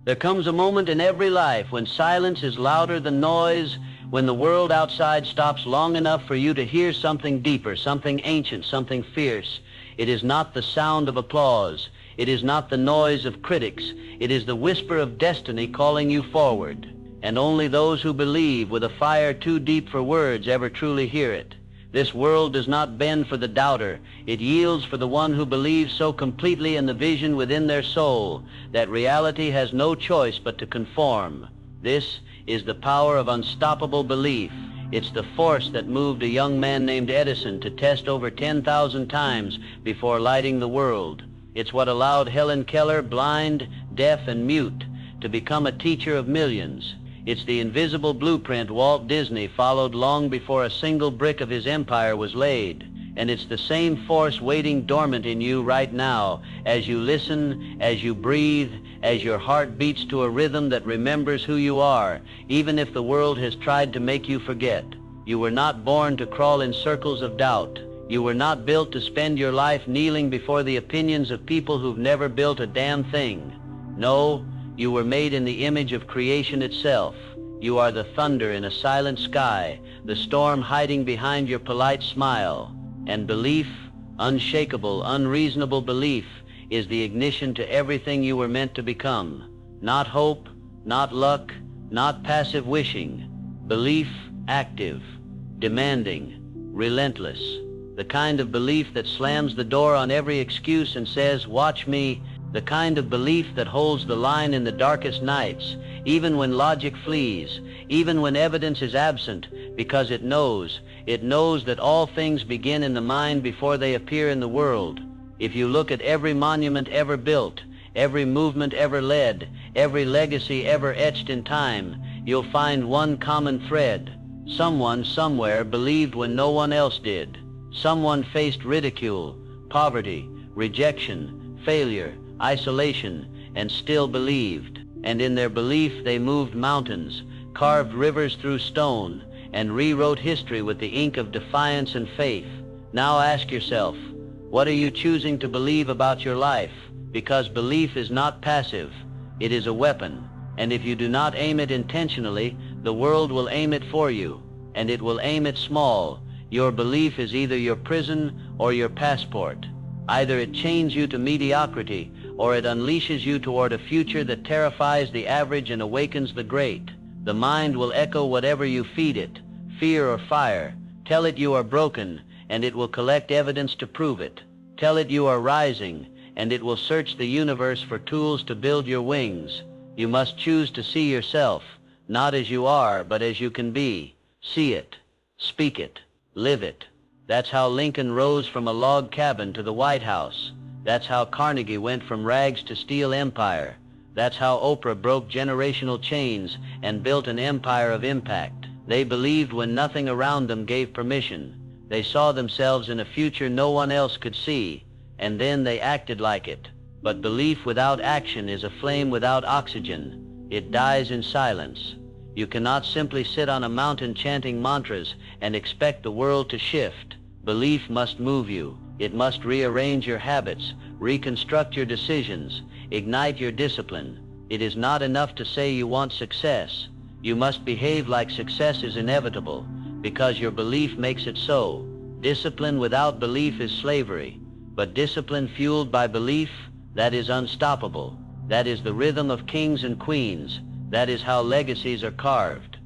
There comes a moment in every life when silence is louder than noise, when the world outside stops long enough for you to hear something deeper, something ancient, something fierce. It is not the sound of applause. It is not the noise of critics. It is the whisper of destiny calling you forward. And only those who believe with a fire too deep for words ever truly hear it. This world does not bend for the doubter. It yields for the one who believes so completely in the vision within their soul that reality has no choice but to conform. This is the power of unstoppable belief. It's the force that moved a young man named Edison to test over 10,000 times before lighting the world. It's what allowed Helen Keller, blind, deaf, and mute, to become a teacher of millions. It's the invisible blueprint Walt Disney followed long before a single brick of his empire was laid. And it's the same force waiting dormant in you right now as you listen, as you breathe, as your heart beats to a rhythm that remembers who you are, even if the world has tried to make you forget. You were not born to crawl in circles of doubt. You were not built to spend your life kneeling before the opinions of people who've never built a damn thing. No, you were made in the image of creation itself. You are the thunder in a silent sky, the storm hiding behind your polite smile. And belief, unshakable, unreasonable belief, is the ignition to everything you were meant to become. Not hope, not luck, not passive wishing. Belief, active, demanding, relentless. The kind of belief that slams the door on every excuse and says, "Watch me." The kind of belief that holds the line in the darkest nights, even when logic flees, even when evidence is absent, because it knows that all things begin in the mind before they appear in the world. If you look at every monument ever built, every movement ever led, every legacy ever etched in time, you'll find one common thread. Someone somewhere believed when no one else did. Someone faced ridicule, poverty, rejection, failure, isolation, and still believed. And in their belief they moved mountains, carved rivers through stone, and rewrote history with the ink of defiance and faith. Now ask yourself, what are you choosing to believe about your life? Because belief is not passive, it is a weapon. And if you do not aim it intentionally, the world will aim it for you, and it will aim it small. Your belief is either your prison or your passport. Either it chains you to mediocrity, or it unleashes you toward a future that terrifies the average and awakens the great. The mind will echo whatever you feed it, fear or fire. Tell it you are broken, and it will collect evidence to prove it. Tell it you are rising, and it will search the universe for tools to build your wings. You must choose to see yourself, not as you are, but as you can be. See it, speak it, live it. That's how Lincoln rose from a log cabin to the White House. That's how Carnegie went from rags to steel empire. That's how Oprah broke generational chains and built an empire of impact. They believed when nothing around them gave permission. They saw themselves in a future no one else could see, and then they acted like it. But belief without action is a flame without oxygen. It dies in silence. You cannot simply sit on a mountain chanting mantras and expect the world to shift. Belief must move you. It must rearrange your habits, reconstruct your decisions, ignite your discipline. It is not enough to say you want success. You must behave like success is inevitable, because your belief makes it so. Discipline without belief is slavery, but discipline fueled by belief, that is unstoppable. That is the rhythm of kings and queens. That is how legacies are carved.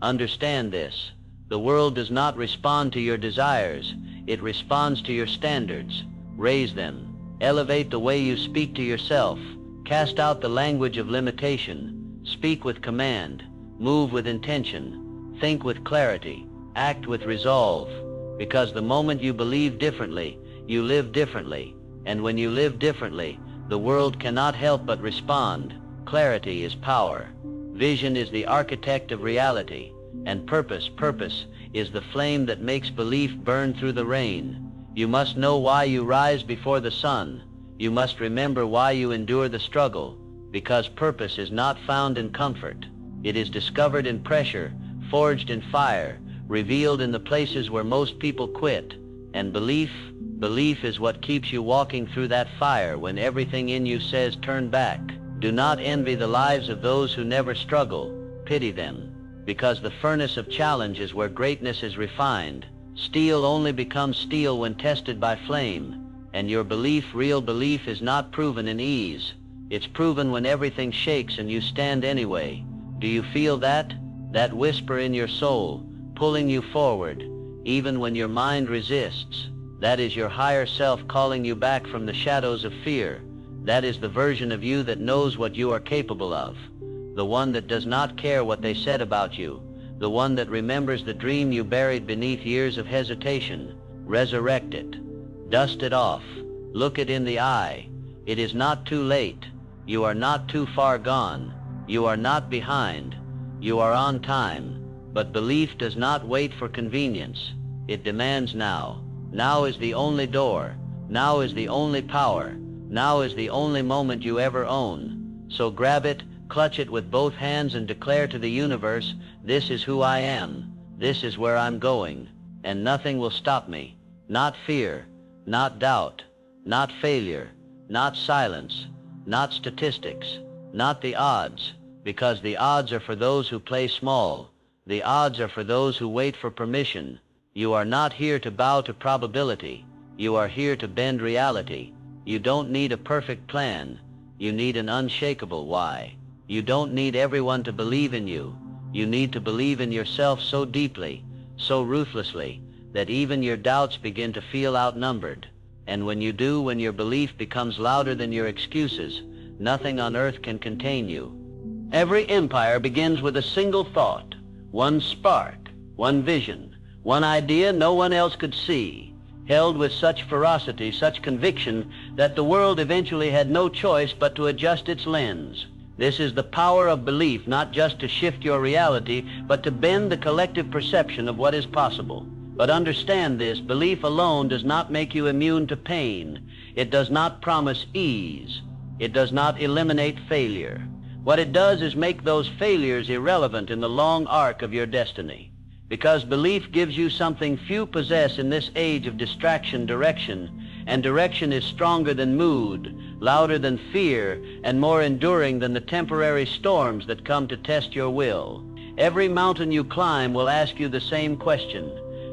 Understand this. The world does not respond to your desires. It responds to your standards. Raise them. Elevate the way you speak to yourself. Cast out the language of limitation. Speak with command. Move with intention. Think with clarity. Act with resolve. Because the moment you believe differently, you live differently. And when you live differently, the world cannot help but respond. Clarity is power. Vision is the architect of reality. And purpose is the flame that makes belief burn through the rain. You must know why you rise before the sun. You must remember why you endure the struggle, because purpose is not found in comfort. It is discovered in pressure, forged in fire, revealed in the places where most people quit. And belief is what keeps you walking through that fire when everything in you says turn back. Do not envy the lives of those who never struggle. Pity them, because the furnace of challenge is where greatness is refined. Steel only becomes steel when tested by flame, and your belief, real belief, is not proven in ease. It's proven when everything shakes and you stand anyway. Do you feel that? That whisper in your soul, pulling you forward, even when your mind resists. That is your higher self calling you back from the shadows of fear. That is the version of you that knows what you are capable of. The one that does not care what they said about you. The one that remembers the dream you buried beneath years of hesitation. Resurrect it. Dust it off. Look it in the eye. It is not too late. You are not too far gone. You are not behind. You are on time. But belief does not wait for convenience. It demands now. Now is the only door. Now is the only power. Now is the only moment you ever own. So grab it, clutch it with both hands, and declare to the universe, this is who I am. This is where I'm going. And nothing will stop me. Not fear, not doubt, not failure, not silence, not statistics, not the odds, because the odds are for those who play small. The odds are for those who wait for permission. You are not here to bow to probability. You are here to bend reality. You don't need a perfect plan. You need an unshakable why. You don't need everyone to believe in you. You need to believe in yourself so deeply, so ruthlessly, that even your doubts begin to feel outnumbered. And when you do, when your belief becomes louder than your excuses, nothing on earth can contain you. Every empire begins with a single thought, one spark, one vision, one idea no one else could see, held with such ferocity, such conviction, that the world eventually had no choice but to adjust its lens. This is the power of belief, not just to shift your reality, but to bend the collective perception of what is possible. But understand this, belief alone does not make you immune to pain. It does not promise ease. It does not eliminate failure. What it does is make those failures irrelevant in the long arc of your destiny. Because belief gives you something few possess in this age of distraction, direction, and direction is stronger than mood, louder than fear, and more enduring than the temporary storms that come to test your will. Every mountain you climb will ask you the same question.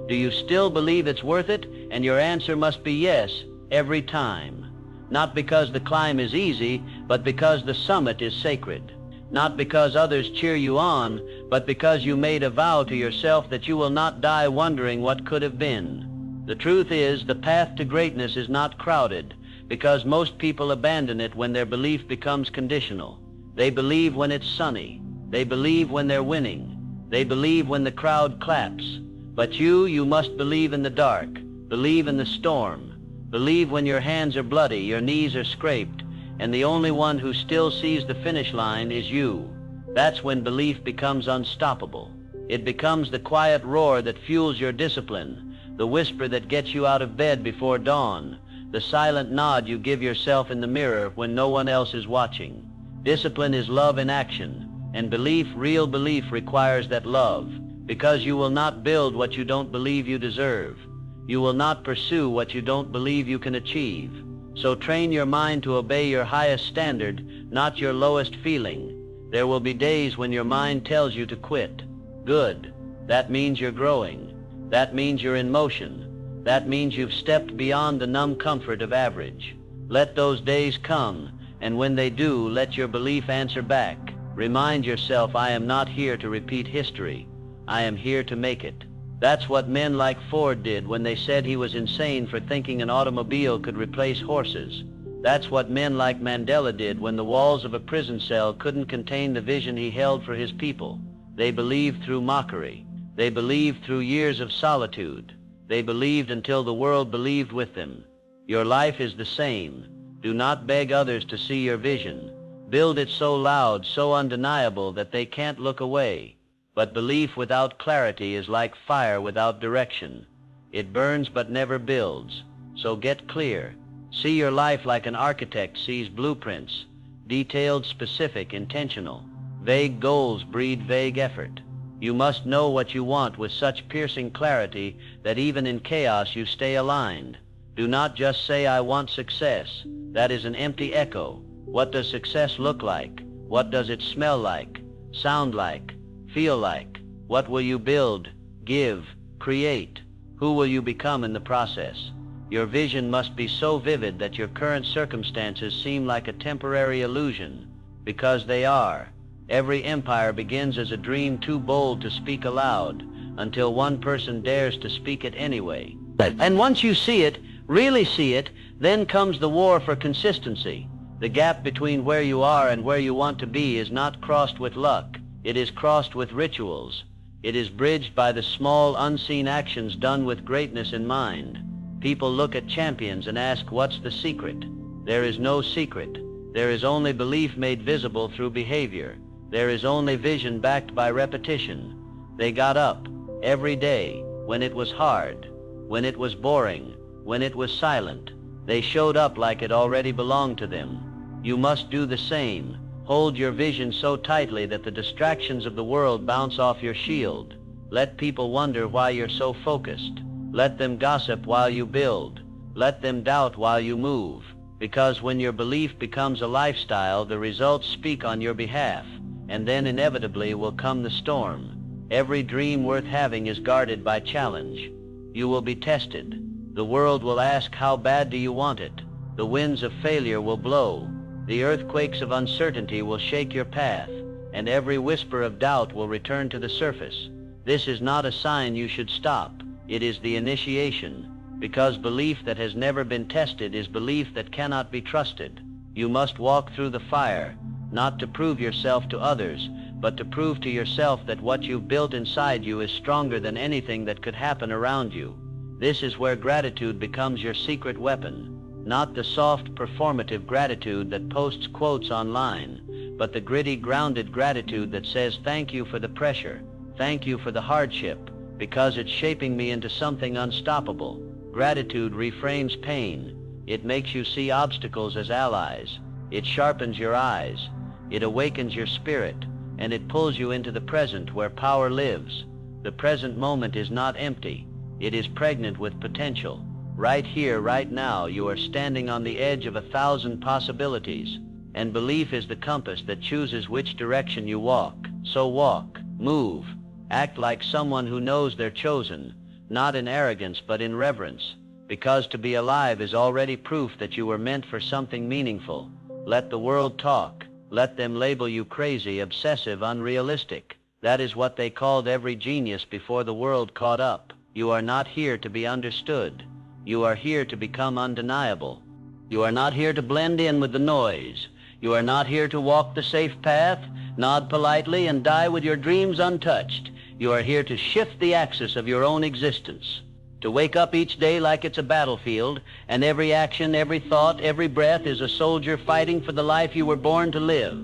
Do you still believe it's worth it? And your answer must be yes, every time. Not because the climb is easy, but because the summit is sacred. Not because others cheer you on, but because you made a vow to yourself that you will not die wondering what could have been. The truth is, the path to greatness is not crowded, because most people abandon it when their belief becomes conditional. They believe when it's sunny. They believe when they're winning. They believe when the crowd claps. But you must believe in the dark. Believe in the storm. Believe when your hands are bloody, your knees are scraped, and the only one who still sees the finish line is you. That's when belief becomes unstoppable. It becomes the quiet roar that fuels your discipline, the whisper that gets you out of bed before dawn, the silent nod you give yourself in the mirror when no one else is watching. Discipline is love in action, and belief, real belief, requires that love, because you will not build what you don't believe you deserve. You will not pursue what you don't believe you can achieve. So train your mind to obey your highest standard, not your lowest feeling. There will be days when your mind tells you to quit. Good. That means you're growing. That means you're in motion. That means you've stepped beyond the numb comfort of average. Let those days come, and when they do, let your belief answer back. Remind yourself, I am not here to repeat history. I am here to make it. That's what men like Ford did when they said he was insane for thinking an automobile could replace horses. That's what men like Mandela did when the walls of a prison cell couldn't contain the vision he held for his people. They believed through mockery. They believed through years of solitude. They believed until the world believed with them. Your life is the same. Do not beg others to see your vision. Build it so loud, so undeniable that they can't look away. But belief without clarity is like fire without direction. It burns but never builds. So get clear. See your life like an architect sees blueprints. Detailed, specific, intentional. Vague goals breed vague effort. You must know what you want with such piercing clarity that even in chaos you stay aligned. Do not just say, I want success. That is an empty echo. What does success look like? What does it smell like, sound like, feel like? What will you build, give, create? Who will you become in the process? Your vision must be so vivid that your current circumstances seem like a temporary illusion, because they are. Every empire begins as a dream too bold to speak aloud, until one person dares to speak it anyway. And once you see it, really see it, then comes the war for consistency. The gap between where you are and where you want to be is not crossed with luck. It is crossed with rituals. It is bridged by the small, unseen actions done with greatness in mind. People look at champions and ask, what's the secret? There is no secret. There is only belief made visible through behavior. There is only vision backed by repetition. They got up every day, when it was hard, when it was boring, when it was silent. They showed up like it already belonged to them. You must do the same. Hold your vision so tightly that the distractions of the world bounce off your shield. Let people wonder why you're so focused. Let them gossip while you build. Let them doubt while you move. Because when your belief becomes a lifestyle, the results speak on your behalf, and then inevitably will come the storm. Every dream worth having is guarded by challenge. You will be tested. The world will ask, how bad do you want it? The winds of failure will blow. The earthquakes of uncertainty will shake your path, and every whisper of doubt will return to the surface. This is not a sign you should stop. It is the initiation, because belief that has never been tested is belief that cannot be trusted. You must walk through the fire, not to prove yourself to others, but to prove to yourself that what you've built inside you is stronger than anything that could happen around you. This is where gratitude becomes your secret weapon. Not the soft, performative gratitude that posts quotes online, but the gritty, grounded gratitude that says, thank you for the pressure, thank you for the hardship, because it's shaping me into something unstoppable. Gratitude reframes pain. It makes you see obstacles as allies. It sharpens your eyes. It awakens your spirit, and it pulls you into the present where power lives. The present moment is not empty. It is pregnant with potential. Right here, right now, you are standing on the edge of 1,000 possibilities, and belief is the compass that chooses which direction you walk. So walk, move, act like someone who knows they're chosen, not in arrogance but in reverence, because to be alive is already proof that you were meant for something meaningful. Let the world talk. Let them label you crazy, obsessive, unrealistic. That is what they called every genius before the world caught up. You are not here to be understood. You are here to become undeniable. You are not here to blend in with the noise. You are not here to walk the safe path, nod politely, and die with your dreams untouched. You are here to shift the axis of your own existence, to wake up each day like it's a battlefield, and every action, every thought, every breath is a soldier fighting for the life you were born to live.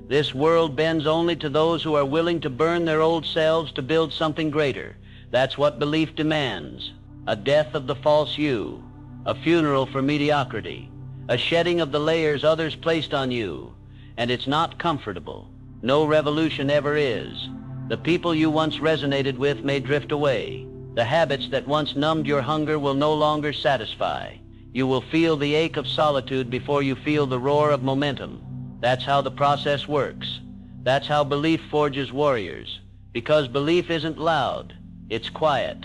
This world bends only to those who are willing to burn their old selves to build something greater. That's what belief demands. A death of the false you, a funeral for mediocrity, a shedding of the layers others placed on you. And it's not comfortable. No revolution ever is. The people you once resonated with may drift away. The habits that once numbed your hunger will no longer satisfy. You will feel the ache of solitude before you feel the roar of momentum. That's how the process works. That's how belief forges warriors. Because belief isn't loud, it's quiet.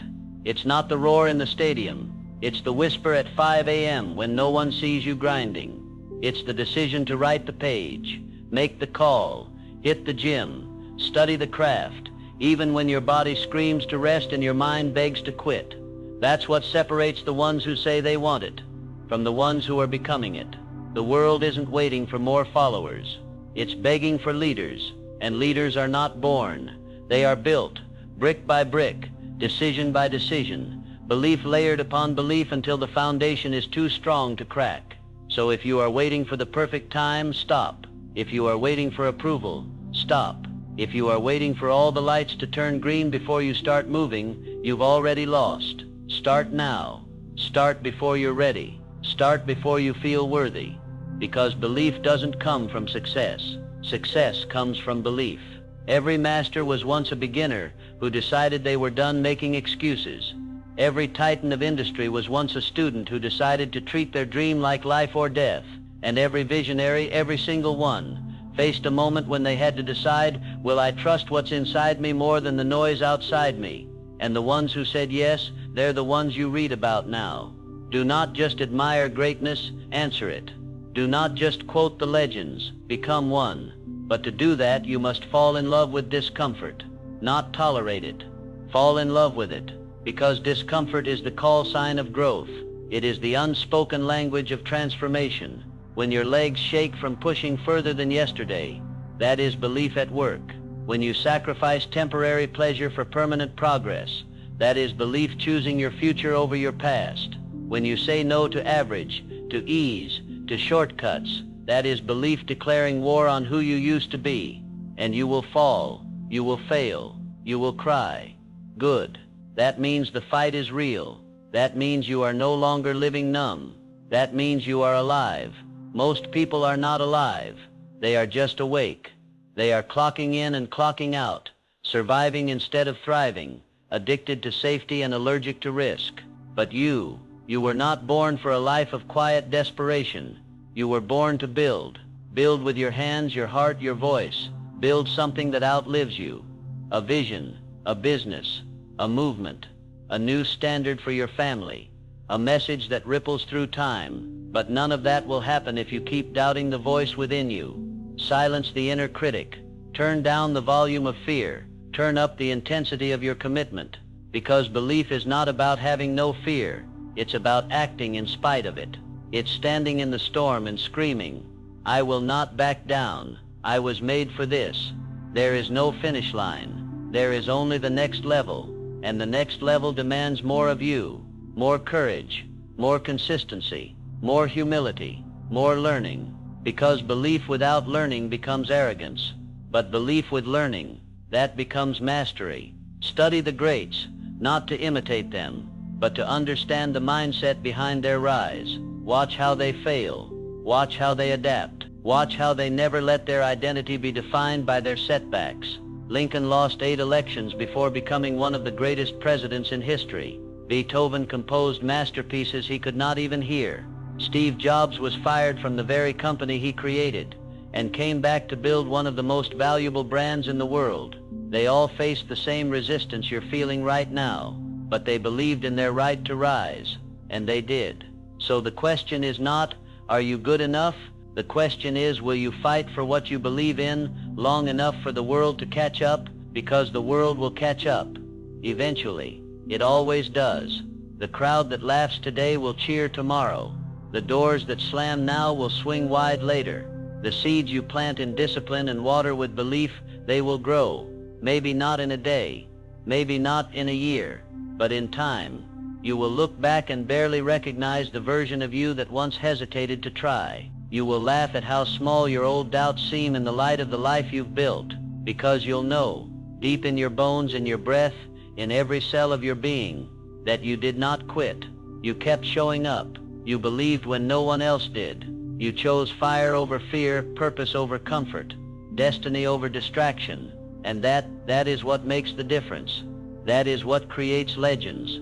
It's not the roar in the stadium. It's the whisper at 5 a.m. when no one sees you grinding. It's the decision to write the page, make the call, hit the gym, study the craft, even when your body screams to rest and your mind begs to quit. That's what separates the ones who say they want it from the ones who are becoming it. The world isn't waiting for more followers. It's begging for leaders, and leaders are not born. They are built, brick by brick, decision by decision, belief layered upon belief until the foundation is too strong to crack. So if you are waiting for the perfect time, stop. If you are waiting for approval, stop. If you are waiting for all the lights to turn green before you start moving, you've already lost. Start now. Start before you're ready. Start before you feel worthy. Because belief doesn't come from success. Success comes from belief. Every master was once a beginner who decided they were done making excuses. Every titan of industry was once a student who decided to treat their dream like life or death. And every visionary, every single one, faced a moment when they had to decide, will I trust what's inside me more than the noise outside me? And the ones who said yes, they're the ones you read about now. Do not just admire greatness, answer it. Do not just quote the legends, become one. But to do that, you must fall in love with discomfort, not tolerate it. Fall in love with it, because discomfort is the call sign of growth. It is the unspoken language of transformation. When your legs shake from pushing further than yesterday, that is belief at work. When you sacrifice temporary pleasure for permanent progress, that is belief choosing your future over your past. When you say no to average, to ease, to shortcuts, that is belief declaring war on who you used to be. And you will fall, you will fail, you will cry. Good. That means the fight is real. That means you are no longer living numb. That means you are alive. Most people are not alive. They are just awake. They are clocking in and clocking out, surviving instead of thriving, addicted to safety and allergic to risk. But you were not born for a life of quiet desperation. You were born to build. Build with your hands, your heart, your voice. Build something that outlives you. A vision, a business, a movement, a new standard for your family, a message that ripples through time. But none of that will happen if you keep doubting the voice within you. Silence the inner critic. Turn down the volume of fear. Turn up the intensity of your commitment. Because belief is not about having no fear. It's about acting in spite of it. It's standing in the storm and screaming, I will not back down. I was made for this. There is no finish line. There is only the next level. And the next level demands more of you. More courage, more consistency, more humility, more learning. Because belief without learning becomes arrogance. But belief with learning, that becomes mastery. Study the greats, not to imitate them, but to understand the mindset behind their rise. Watch how they fail. Watch how they adapt. Watch how they never let their identity be defined by their setbacks. Lincoln lost 8 elections before becoming one of the greatest presidents in history. Beethoven composed masterpieces he could not even hear. Steve Jobs was fired from the very company he created and came back to build one of the most valuable brands in the world. They all faced the same resistance you're feeling right now, but they believed in their right to rise, and they did. So the question is not, are you good enough? The question is, will you fight for what you believe in long enough for the world to catch up? Because the world will catch up. Eventually. It always does. The crowd that laughs today will cheer tomorrow. The doors that slam now will swing wide later. The seeds you plant in discipline and water with belief, they will grow. Maybe not in a day, maybe not in a year, but in time. You will look back and barely recognize the version of you that once hesitated to try. You will laugh at how small your old doubts seem in the light of the life you've built, because you'll know, deep in your bones, in your breath, in every cell of your being, that you did not quit. You kept showing up. You believed when no one else did. You chose fire over fear, purpose over comfort, destiny over distraction. And that is what makes the difference. That is what creates legends.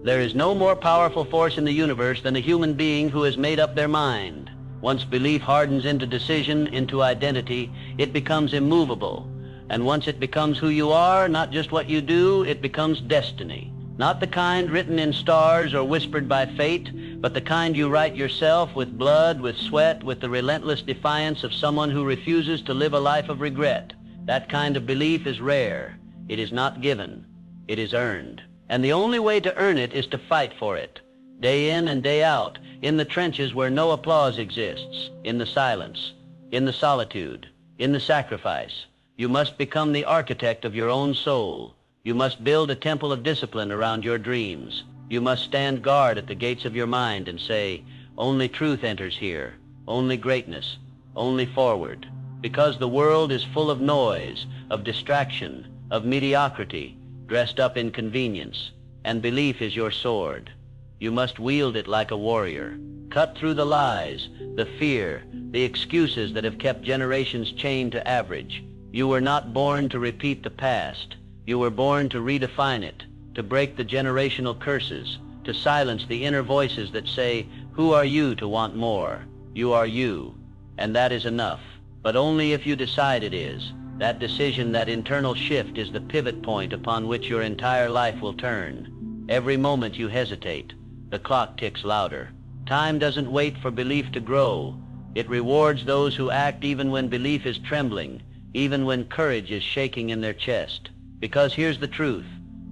There is no more powerful force in the universe than a human being who has made up their mind. Once belief hardens into decision, into identity, it becomes immovable. And once it becomes who you are, not just what you do, it becomes destiny. Not the kind written in stars or whispered by fate, but the kind you write yourself with blood, with sweat, with the relentless defiance of someone who refuses to live a life of regret. That kind of belief is rare. It is not given. It is earned. And the only way to earn it is to fight for it. Day in and day out, in the trenches where no applause exists, in the silence, in the solitude, in the sacrifice. You must become the architect of your own soul. You must build a temple of discipline around your dreams. You must stand guard at the gates of your mind and say, only truth enters here, only greatness, only forward. Because the world is full of noise, of distraction, of mediocrity, dressed up in convenience, and belief is your sword. You must wield it like a warrior. Cut through the lies, the fear, the excuses that have kept generations chained to average. You were not born to repeat the past. You were born to redefine it, to break the generational curses, to silence the inner voices that say, who are you to want more? You are you, and that is enough. But only if you decide it is. That decision, that internal shift, is the pivot point upon which your entire life will turn. Every moment you hesitate, the clock ticks louder. Time doesn't wait for belief to grow. It rewards those who act even when belief is trembling, even when courage is shaking in their chest. Because here's the truth.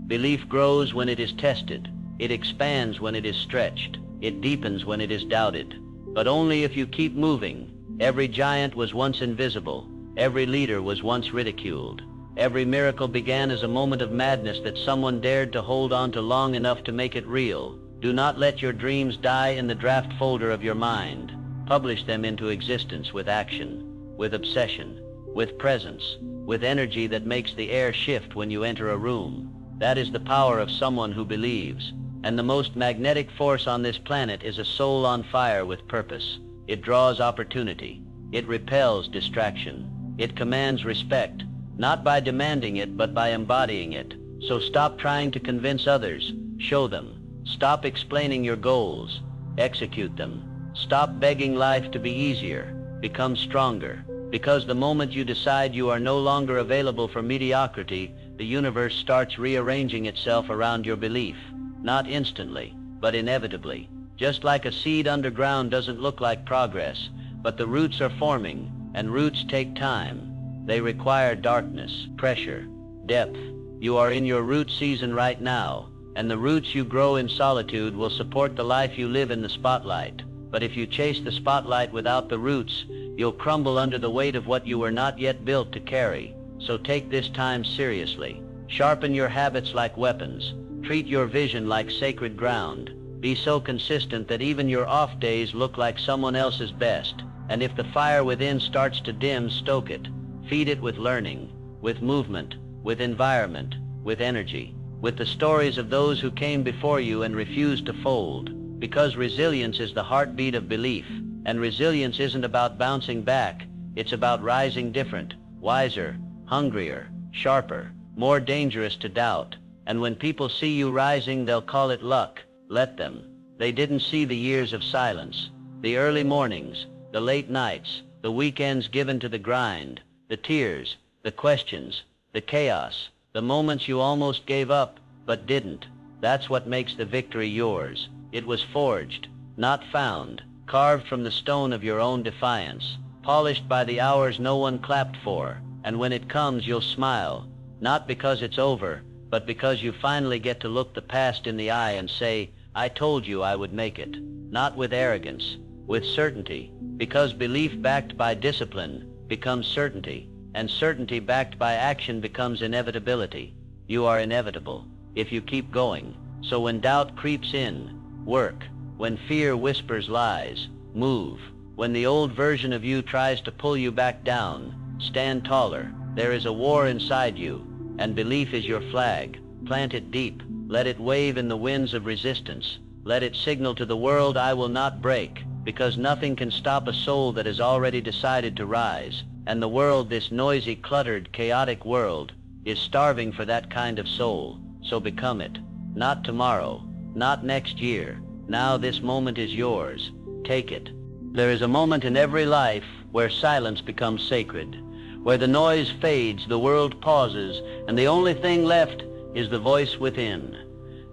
Belief grows when it is tested. It expands when it is stretched. It deepens when it is doubted. But only if you keep moving. Every giant was once invisible. Every leader was once ridiculed. Every miracle began as a moment of madness that someone dared to hold on to long enough to make it real. Do not let your dreams die in the draft folder of your mind. Publish them into existence with action, with obsession, with presence, with energy that makes the air shift when you enter a room. That is the power of someone who believes. And the most magnetic force on this planet is a soul on fire with purpose. It draws opportunity. It repels distraction. It commands respect, not by demanding it, but by embodying it. So stop trying to convince others. Show them. Stop explaining your goals. Execute them. Stop begging life to be easier. Become stronger. Because the moment you decide you are no longer available for mediocrity, the universe starts rearranging itself around your belief. Not instantly, but inevitably. Just like a seed underground doesn't look like progress, but the roots are forming, and roots take time. They require darkness, pressure, depth. You are in your root season right now, and the roots you grow in solitude will support the life you live in the spotlight. But if you chase the spotlight without the roots, you'll crumble under the weight of what you were not yet built to carry. So take this time seriously. Sharpen your habits like weapons. Treat your vision like sacred ground. Be so consistent that even your off days look like someone else's best. And if the fire within starts to dim, stoke it. Feed it with learning, with movement, with environment, with energy, with the stories of those who came before you and refused to fold. Because resilience is the heartbeat of belief. And resilience isn't about bouncing back. It's about rising different, wiser, hungrier, sharper, more dangerous to doubt. And when people see you rising, they'll call it luck. Let them. They didn't see the years of silence, the early mornings, the late nights, the weekends given to the grind, the tears, the questions, the chaos, the moments you almost gave up, but didn't. That's what makes the victory yours. It was forged, not found, carved from the stone of your own defiance, polished by the hours no one clapped for. And when it comes, you'll smile, not because it's over, but because you finally get to look the past in the eye and say, I told you I would make it. Not with arrogance, with certainty. Because belief backed by discipline becomes certainty, and certainty backed by action becomes inevitability. You are inevitable if you keep going. So when doubt creeps in, work. When fear whispers lies, move. When the old version of you tries to pull you back down, stand taller. There is a war inside you, and belief is your flag. Plant it deep. Let it wave in the winds of resistance. Let it signal to the world, I will not break, because nothing can stop a soul that has already decided to rise. And the world, this noisy, cluttered, chaotic world, is starving for that kind of soul. So become it. Not tomorrow, not next year. Now this moment is yours. Take it. There is a moment in every life where silence becomes sacred, where the noise fades, the world pauses, and the only thing left is the voice within.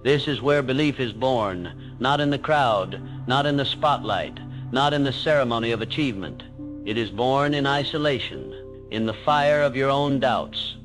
This is where belief is born, not in the crowd, not in the spotlight, not in the ceremony of achievement. It is born in isolation, in the fire of your own doubts,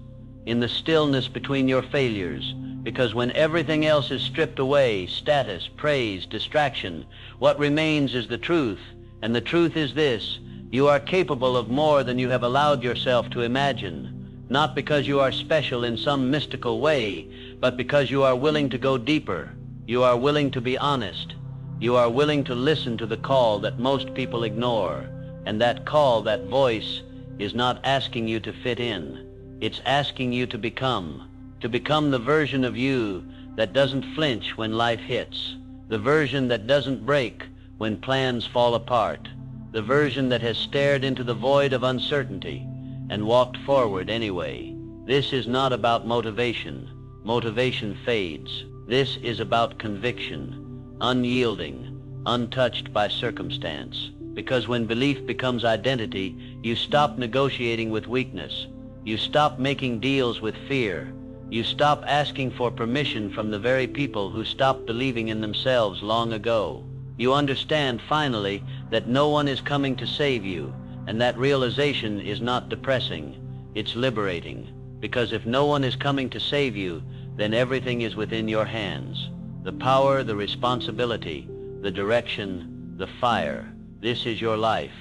in the stillness between your failures. Because when everything else is stripped away, status, praise, distraction, what remains is the truth. And the truth is this: you are capable of more than you have allowed yourself to imagine. Not because you are special in some mystical way, but because you are willing to go deeper. You are willing to be honest. You are willing to listen to the call that most people ignore. And that call, that voice, is not asking you to fit in. It's asking you to become the version of you that doesn't flinch when life hits, the version that doesn't break when plans fall apart, the version that has stared into the void of uncertainty and walked forward anyway. This is not about motivation. Motivation fades. This is about conviction, unyielding, untouched by circumstance. Because when belief becomes identity, you stop negotiating with weakness. You stop making deals with fear. You stop asking for permission from the very people who stopped believing in themselves long ago. You understand finally that no one is coming to save you, and that realization is not depressing, it's liberating. Because if no one is coming to save you, then everything is within your hands. The power, the responsibility, the direction, the fire. This is your life,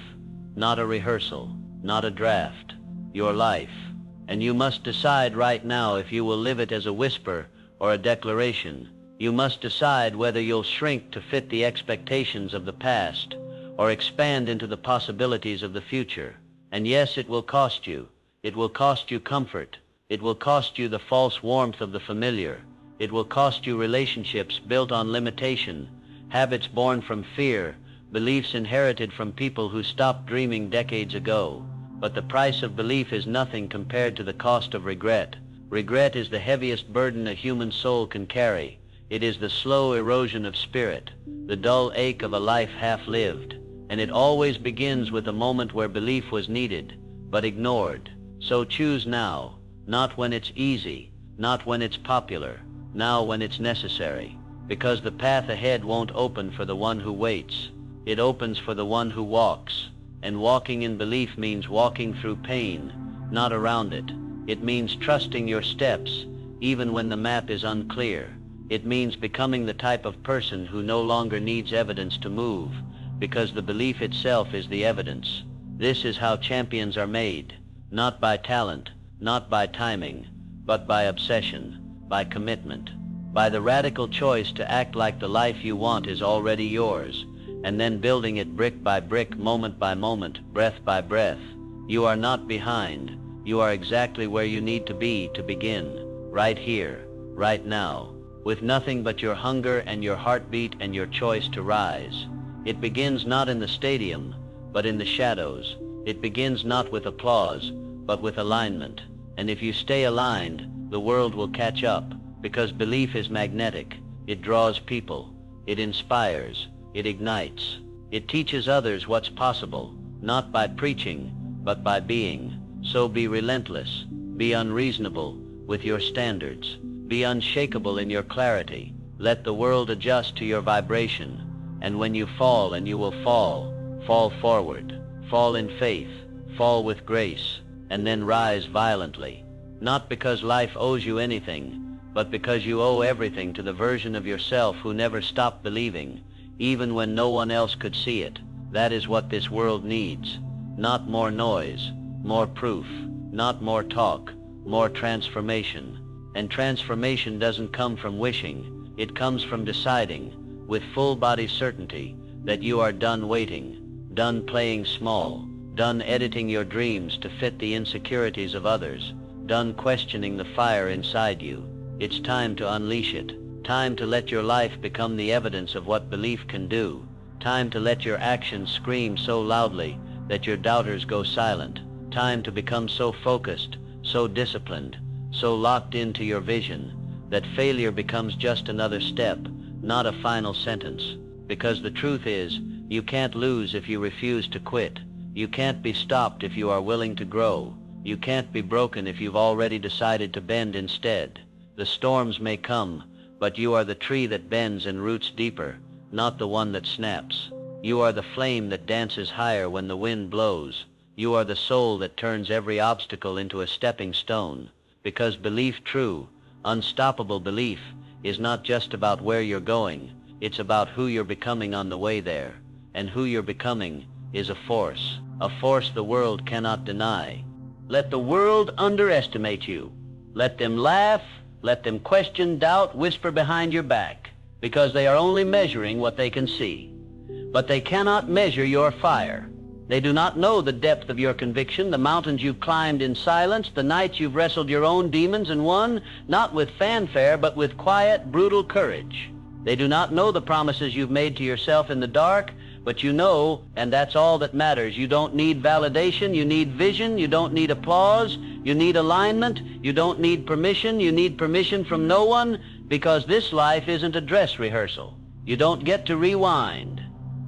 not a rehearsal, not a draft. Your life. And you must decide right now if you will live it as a whisper or a declaration. You must decide whether you'll shrink to fit the expectations of the past or expand into the possibilities of the future. And yes, it will cost you. It will cost you comfort. It will cost you the false warmth of the familiar. It will cost you relationships built on limitation, habits born from fear, beliefs inherited from people who stopped dreaming decades ago. But the price of belief is nothing compared to the cost of regret. Regret is the heaviest burden a human soul can carry. It is the slow erosion of spirit, the dull ache of a life half-lived. And it always begins with a moment where belief was needed, but ignored. So choose now, not when it's easy, not when it's popular, now when it's necessary. Because the path ahead won't open for the one who waits. It opens for the one who walks. And walking in belief means walking through pain, not around it. It means trusting your steps, even when the map is unclear. It means becoming the type of person who no longer needs evidence to move, because the belief itself is the evidence. This is how champions are made, not by talent, not by timing, but by obsession, by commitment, by the radical choice to act like the life you want is already yours, and then building it brick by brick, moment by moment, breath by breath. You are not behind. You are exactly where you need to be to begin, right here, right now, with nothing but your hunger and your heartbeat and your choice to rise. It begins not in the stadium, but in the shadows. It begins not with applause, but with alignment. And if you stay aligned, the world will catch up, because belief is magnetic. It draws people. It inspires. It ignites. It teaches others what's possible, not by preaching, but by being. So be relentless, be unreasonable with your standards, be unshakable in your clarity. Let the world adjust to your vibration. And when you fall, and you will fall, fall forward, fall in faith, fall with grace, and then rise violently. Not because life owes you anything, but because you owe everything to the version of yourself who never stopped believing, even when no one else could see it. That is what this world needs. Not more noise, more proof, not more talk, more transformation. And transformation doesn't come from wishing. It comes from deciding, with full body certainty, that you are done waiting, done playing small, done editing your dreams to fit the insecurities of others, done questioning the fire inside you. It's time to unleash it. Time to let your life become the evidence of what belief can do. Time to let your actions scream so loudly that your doubters go silent. Time to become so focused, so disciplined, so locked into your vision, that failure becomes just another step, not a final sentence. Because the truth is, you can't lose if you refuse to quit. You can't be stopped if you are willing to grow. You can't be broken if you've already decided to bend instead. The storms may come, but you are the tree that bends and roots deeper, not the one that snaps. You are the flame that dances higher when the wind blows. You are the soul that turns every obstacle into a stepping stone. Because belief true, unstoppable belief, is not just about where you're going. It's about who you're becoming on the way there. And who you're becoming is a force the world cannot deny. Let the world underestimate you. Let them laugh. Let them question, doubt, whisper behind your back, because they are only measuring what they can see. But they cannot measure your fire. They do not know the depth of your conviction, the mountains you've climbed in silence, the nights you've wrestled your own demons and won, not with fanfare, but with quiet, brutal courage. They do not know the promises you've made to yourself in the dark, but you know, and that's all that matters. You don't need validation, you need vision, you don't need applause, you need alignment, you don't need permission, you need permission from no one, because this life isn't a dress rehearsal. You don't get to rewind.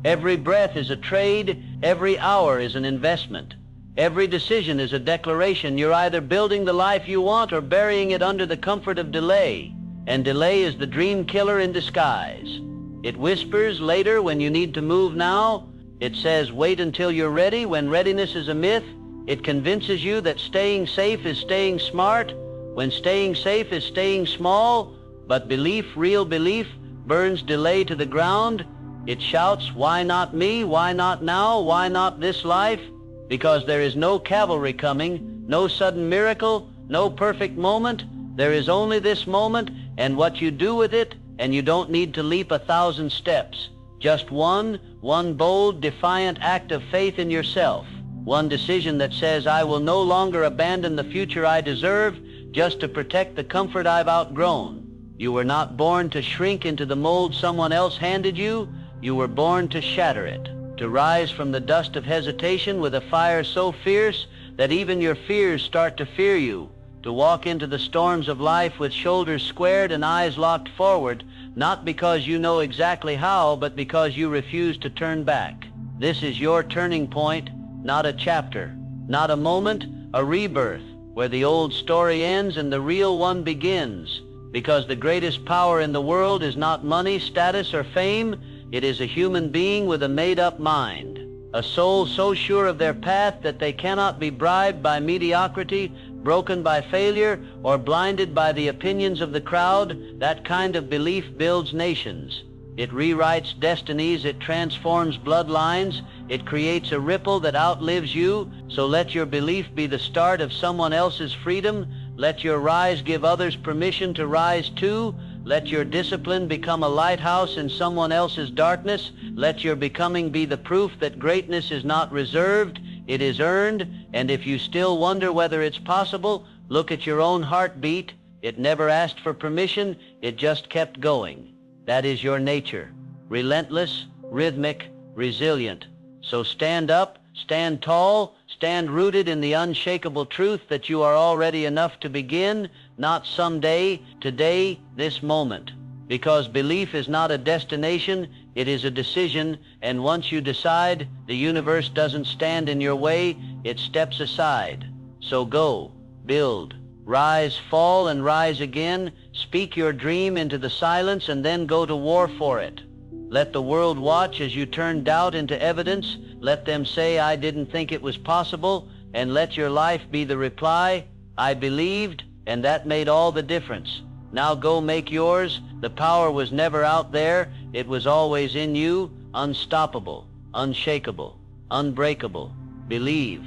Every breath is a trade, Every hour is an investment. Every decision is a declaration. You're either building the life you want or burying it under the comfort of delay. And delay is the dream killer in disguise. It whispers later when you need to move now. It says wait until you're ready when readiness is a myth. It convinces you that staying safe is staying smart, when staying safe is staying small. But belief, real belief, burns delay to the ground. It shouts, why not me? Why not now? Why not this life? Because there is no cavalry coming, no sudden miracle, no perfect moment. There is only this moment and what you do with it, and you don't need to leap 1,000 steps. Just one bold, defiant act of faith in yourself. One decision that says, I will no longer abandon the future I deserve just to protect the comfort I've outgrown. You were not born to shrink into the mold someone else handed you. You were born to shatter it, to rise from the dust of hesitation with a fire so fierce that even your fears start to fear you, to walk into the storms of life with shoulders squared and eyes locked forward, not because you know exactly how, but because you refuse to turn back. This is your turning point, not a chapter, not a moment, a rebirth, where the old story ends and the real one begins. Because the greatest power in the world is not money, status, or fame. It is a human being with a made-up mind, a soul so sure of their path that they cannot be bribed by mediocrity, broken by failure, or blinded by the opinions of the crowd. That kind of belief builds nations. It rewrites destinies, it transforms bloodlines, it creates a ripple that outlives you. So let your belief be the start of someone else's freedom. Let your rise give others permission to rise too. Let your discipline become a lighthouse in someone else's darkness. Let your becoming be the proof that greatness is not reserved, it is earned. And if you still wonder whether it's possible, look at your own heartbeat. It never asked for permission, it just kept going. That is your nature, relentless, rhythmic, resilient. So stand up, stand tall, stand rooted in the unshakable truth that you are already enough to begin, not someday, today, this moment. Because belief is not a destination, it is a decision, and once you decide, the universe doesn't stand in your way, it steps aside. So go, build, rise, fall, and rise again. Speak your dream into the silence and then go to war for it. Let the world watch as you turn doubt into evidence. Let them say, I didn't think it was possible, and let your life be the reply, I believed, and that made all the difference. Now go make yours. The power was never out there. It was always in you, unstoppable, unshakable, unbreakable. Believe.